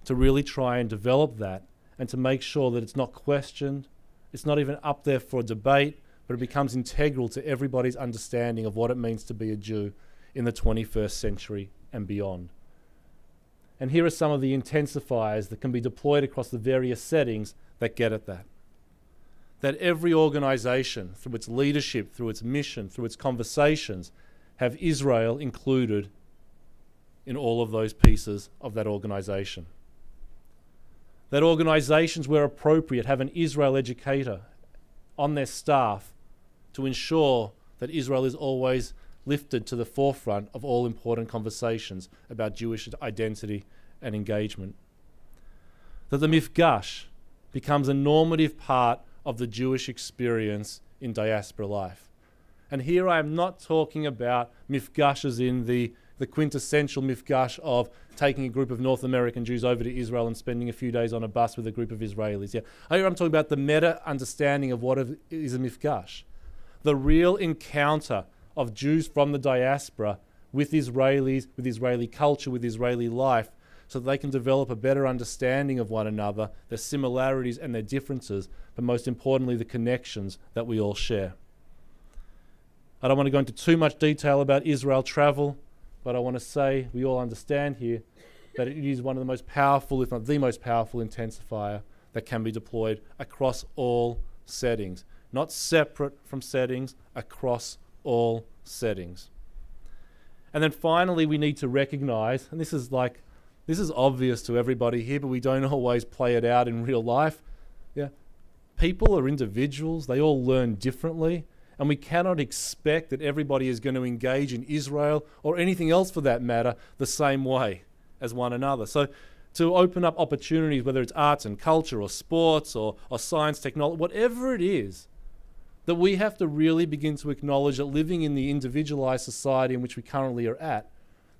to really try and develop that and to make sure that it's not questioned, it's not even up there for debate, but it becomes integral to everybody's understanding of what it means to be a Jew in the 21st century and beyond. And here are some of the intensifiers that can be deployed across the various settings that get at that. That every organization, through its leadership, through its mission, through its conversations, have Israel included in all of those pieces of that organization. That organizations, where appropriate, have an Israel educator on their staff to ensure that Israel is always lifted to the forefront of all important conversations about Jewish identity and engagement. That the mifgash becomes a normative part of the Jewish experience in diaspora life. And here I am not talking about mifgash as in the quintessential mifgash of taking a group of North American Jews over to Israel and spending a few days on a bus with a group of Israelis. Yeah, here I'm talking about the meta understanding of what is a mifgash. The real encounter of Jews from the diaspora with Israelis, with Israeli culture, with Israeli life, so that they can develop a better understanding of one another, their similarities and their differences, but most importantly, the connections that we all share. I don't want to go into too much detail about Israel travel, but I want to say we all understand here that it is one of the most powerful, if not the most powerful intensifier that can be deployed across all settings. Not separate from settings, across all settings. And then finally, we need to recognize, and this is obvious to everybody here, but we don't always play it out in real life. Yeah, People are individuals, they all learn differently, and we cannot expect that everybody is going to engage in Israel, or anything else for that matter, the same way as one another. So to open up opportunities, whether it's arts and culture or sports or science, technology, whatever it is, that we have to really begin to acknowledge that living in the individualized society in which we currently are at,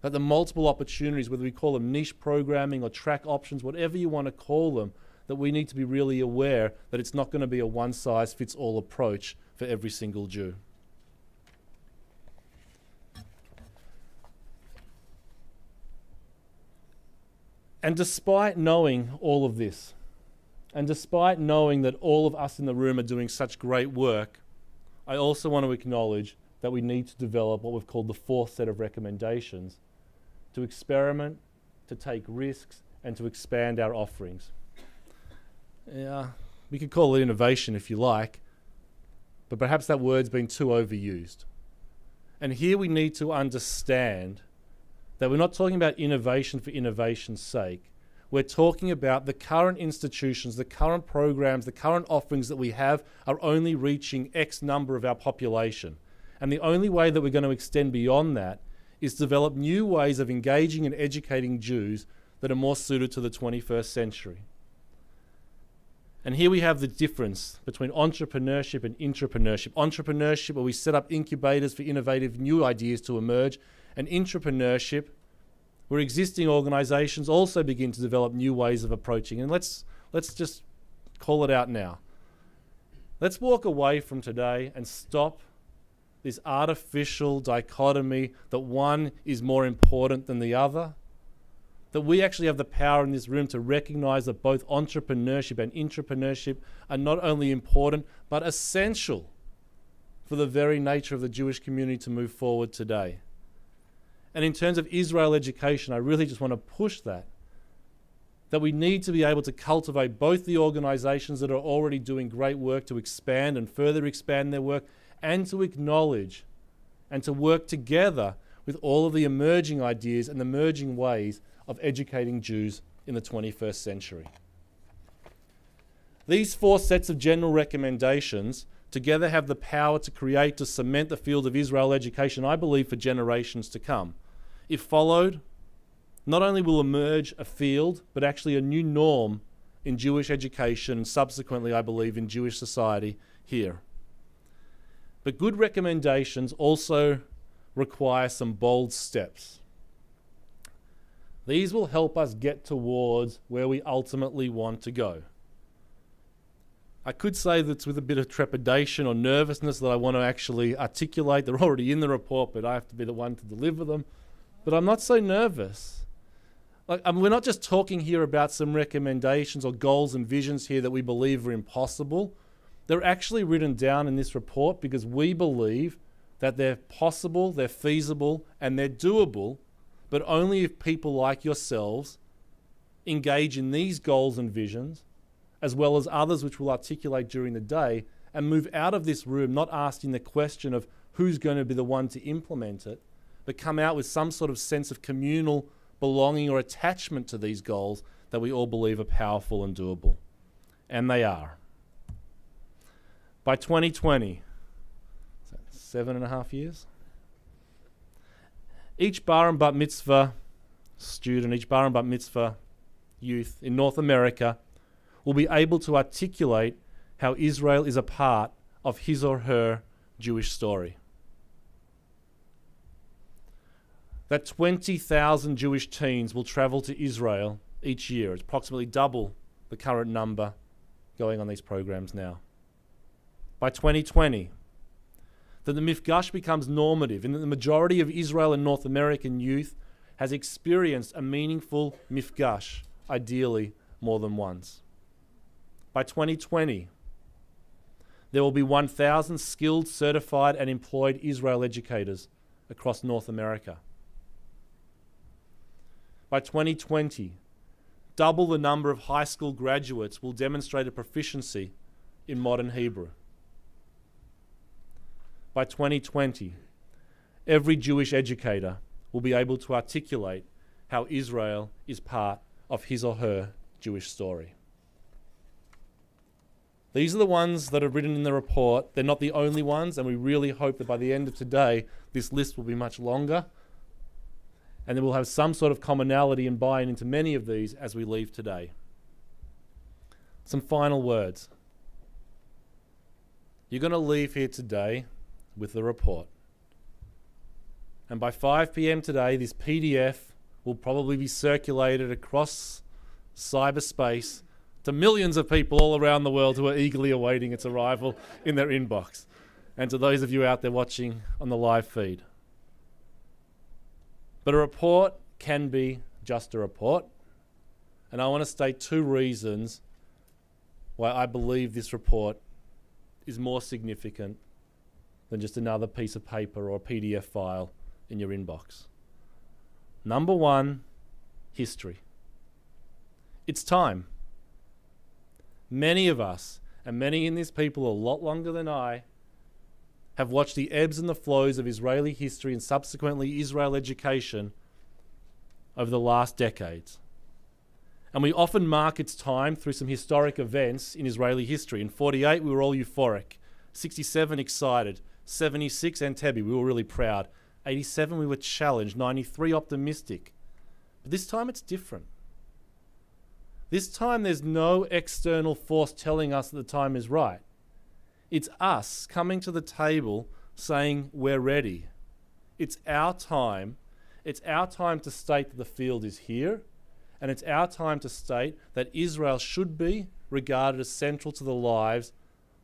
that the multiple opportunities, whether we call them niche programming or track options, whatever you want to call them, that we need to be really aware that it's not going to be a one-size-fits-all approach for every single Jew. And despite knowing all of this, and despite knowing that all of us in the room are doing such great work, I also want to acknowledge that we need to develop what we've called the fourth set of recommendations to experiment, to take risks, and to expand our offerings. Yeah, we could call it innovation if you like, but perhaps that word's been too overused. And here we need to understand that we're not talking about innovation for innovation's sake. We're talking about the current institutions, the current programs, the current offerings that we have are only reaching X number of our population. And the only way that we're going to extend beyond that is to develop new ways of engaging and educating Jews that are more suited to the 21st century. And here we have the difference between entrepreneurship and intrapreneurship. Entrepreneurship, where we set up incubators for innovative new ideas to emerge, and intrapreneurship, where existing organizations also begin to develop new ways of approaching. And let's just call it out now. Let's walk away from today and stop this artificial dichotomy that one is more important than the other. That we actually have the power in this room to recognize that both entrepreneurship and intrapreneurship are not only important, but essential for the very nature of the Jewish community to move forward today. And in terms of Israel education, I really just want to push that we need to be able to cultivate both the organizations that are already doing great work to expand and further expand their work, and to acknowledge and to work together with all of the emerging ideas and emerging ways of educating Jews in the 21st century. These four sets of general recommendations together have the power to create, to cement the field of Israel education, I believe, for generations to come. If followed, not only will emerge a field, but actually a new norm in Jewish education and subsequently, I believe, in Jewish society here. But good recommendations also require some bold steps. These will help us get towards where we ultimately want to go. I could say that it's with a bit of trepidation or nervousness that I want to actually articulate. They're already in the report, but I have to be the one to deliver them. But I'm not so nervous. We're not just talking here about some recommendations or goals and visions here that we believe are impossible. They're actually written down in this report because we believe that they're possible, they're feasible, and they're doable, but only if people like yourselves engage in these goals and visions, as well as others which we'll articulate during the day, and move out of this room not asking the question of who's going to be the one to implement it, but come out with some sort of sense of communal belonging or attachment to these goals that we all believe are powerful and doable. And they are. By 2020, 7.5 years, each bar and bat mitzvah student, each bar and bat mitzvah youth in North America will be able to articulate how Israel is a part of his or her Jewish story. That 20,000 Jewish teens will travel to Israel each year. It's approximately double the current number going on these programs now. By 2020, that the mifgash becomes normative, and that the majority of Israel and North American youth has experienced a meaningful mifgash, ideally more than once. By 2020, there will be 1,000 skilled, certified, and employed Israel educators across North America. By 2020, double the number of high school graduates will demonstrate a proficiency in modern Hebrew. By 2020, every Jewish educator will be able to articulate how Israel is part of his or her Jewish story. These are the ones that are written in the report. They're not the only ones, and we really hope that by the end of today, this list will be much longer, and then we'll have some sort of commonality and buy-in into many of these as we leave today. Some final words. You're going to leave here today with the report. And by 5 p.m. today, this PDF will probably be circulated across cyberspace to millions of people all around the world who are eagerly awaiting its arrival in their inbox. And to those of you out there watching on the live feed. But a report can be just a report. And I want to state 2 reasons why I believe this report is more significant than just another piece of paper or a PDF file in your inbox. Number 1, history. It's time. Many of us, and many in this people a lot longer than I, have watched the ebbs and the flows of Israeli history and subsequently Israel education over the last decades. And we often mark its time through some historic events in Israeli history. In 48, we were all euphoric. 67, excited. 76, Entebbe, we were really proud. 87, we were challenged. 93, optimistic. But this time it's different. This time there's no external force telling us that the time is right. It's us coming to the table saying we're ready. It's our time. It's our time to state that the field is here. And it's our time to state that Israel should be regarded as central to the lives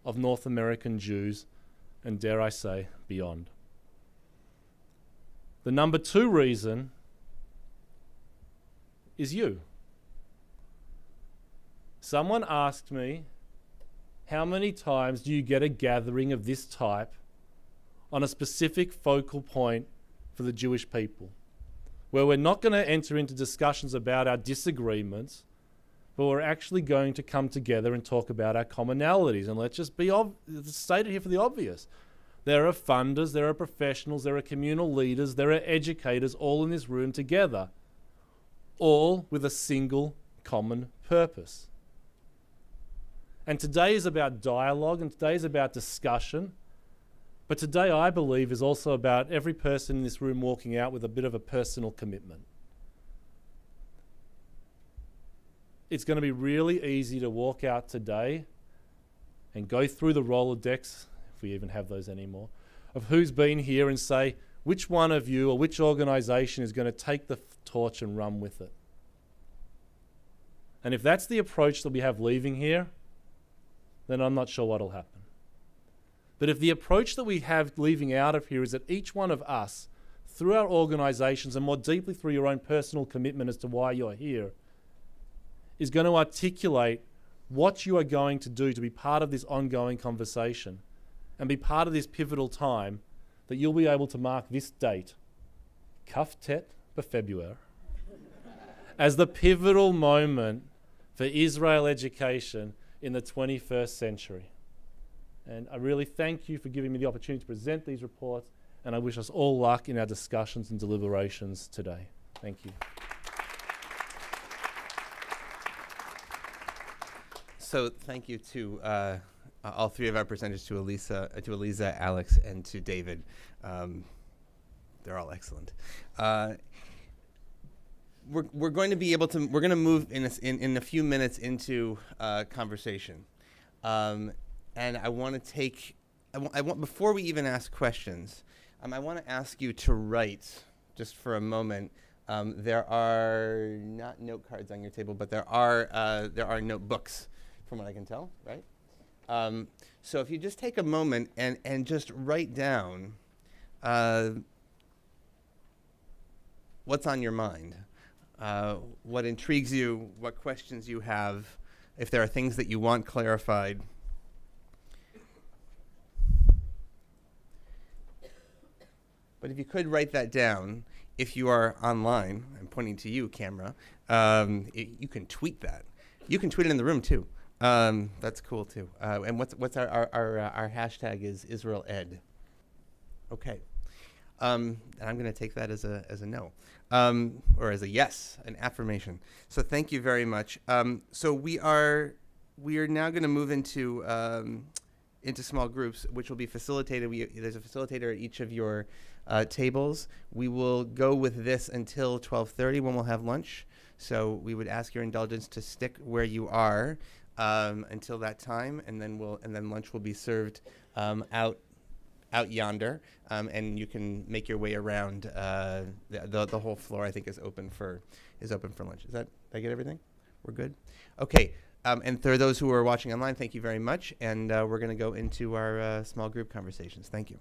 of North American Jews and, dare I say, beyond. The number 2 reason is you. Someone asked me, how many times do you get a gathering of this type on a specific focal point for the Jewish people, where we're not going to enter into discussions about our disagreements, but we're actually going to come together and talk about our commonalities. And let's just be stated here for the obvious. There are funders, there are professionals, there are communal leaders, there are educators all in this room together, all with a single common purpose. And today is about dialogue, and today is about discussion. But today, I believe, is also about every person in this room walking out with a bit of a personal commitment. It's going to be really easy to walk out today and go through the Rolodex, if we even have those anymore, of who's been here and say, which one of you or which organisation is going to take the torch and run with it. And if that's the approach that we have leaving here, then I'm not sure what will happen. But if the approach that we have leaving out of here is that each one of us, through our organisations and more deeply through your own personal commitment as to why you're here, is going to articulate what you are going to do to be part of this ongoing conversation and be part of this pivotal time, that you'll be able to mark this date, Kaftet B'February, as the pivotal moment for Israel education in the 21st century. And I really thank you for giving me the opportunity to present these reports, and I wish us all luck in our discussions and deliberations today. Thank you. So thank you to all 3 of our presenters, to Eliza, Alex, and to David. They're all excellent. We're going to be able to, we're going to move in a few minutes into conversation. And I want to take, before we even ask questions, I want to ask you to write, just for a moment. There are not note cards on your table, but there are notebooks, from what I can tell, right? So if you just take a moment and just write down what's on your mind, what intrigues you, what questions you have, if there are things that you want clarified. But if you could write that down, if you are online, I'm pointing to you, camera, you can tweet that. You can tweet it in the room too. That's cool too. And what's our hashtag is Israel Ed. Okay. And I'm going to take that as a no, or as a yes, an affirmation. So thank you very much. So we are we are now going to move into small groups, which will be facilitated. There's a facilitator at each of your tables. We will go with this until 12:30 when we'll have lunch. So we would ask your indulgence to stick where you are until that time, and then lunch will be served out yonder, and you can make your way around. The whole floor, I think, is open for lunch. Did I get everything? We're good? Okay. And for those who are watching online, thank you very much. And we're going to go into our small group conversations. Thank you.